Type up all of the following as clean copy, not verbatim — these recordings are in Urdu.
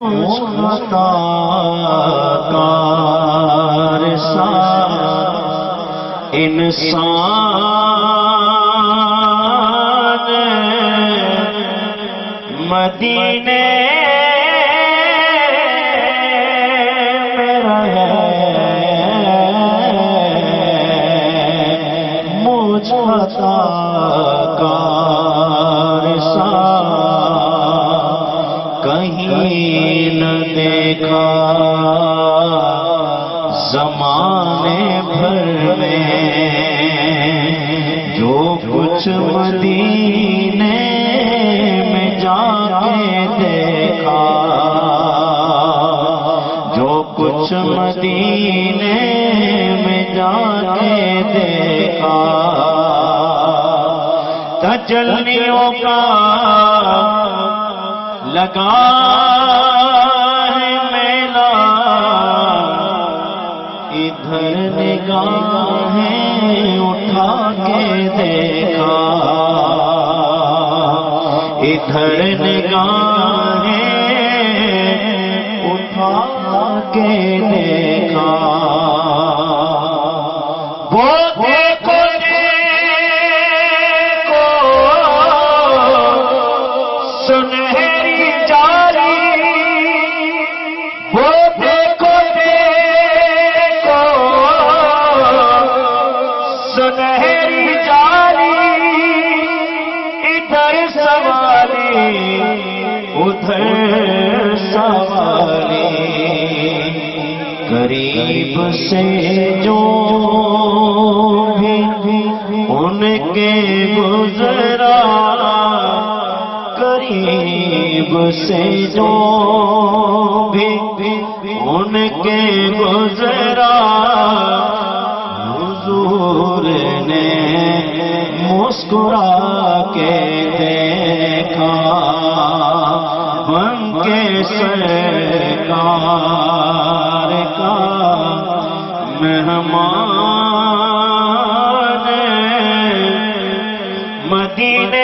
عطا کار سا انسان مدینے میں رہے مجھ عطا کار سا کہیں نہ دیکھا زمانے بھر میں جو کچھ مدینے میں جا کے دیکھا جو کچھ مدینے میں جا کے دیکھا تجلیوں کا لگا ہے میلہ ادھر نگاہیں اٹھا کے دیکھا ادھر نگاہیں اٹھا کے دیکھا وہ دیکھو سنہری جاری وہ دیکھو سنہری جاری ادھر سواری ادھر سواری قریب سے جو بھی ان کے گزرا قریب سے جو بھی ان کے گزرا حضور نے مسکرا کے دیکھا بن کے سرکار کا مہمان مدینے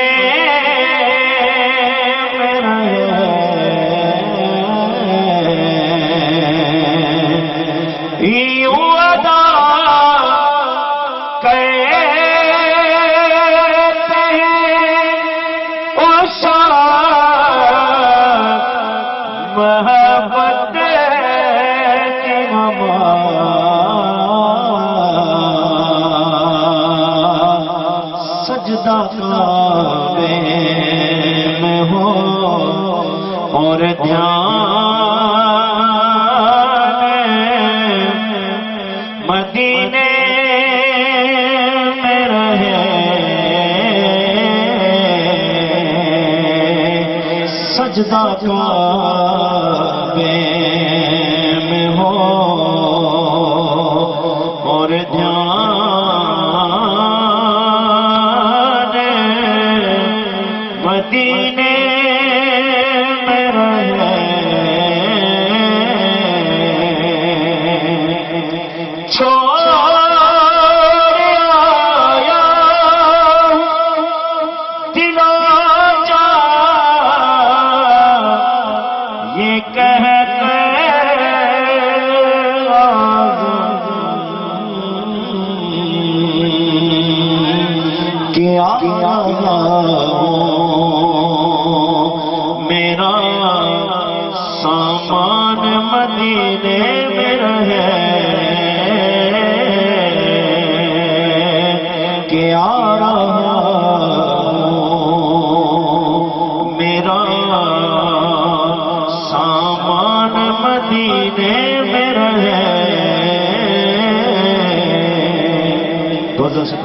محبت کی سجدہ کعبے میں ہو اور دھیان مدینے میں رہے سجدہ کعبے میں ہو اور دھیان مدینے میں رہے میرا سامان مدینے میں رہے کہ آ رہا میرا سامان مدینے میں رہے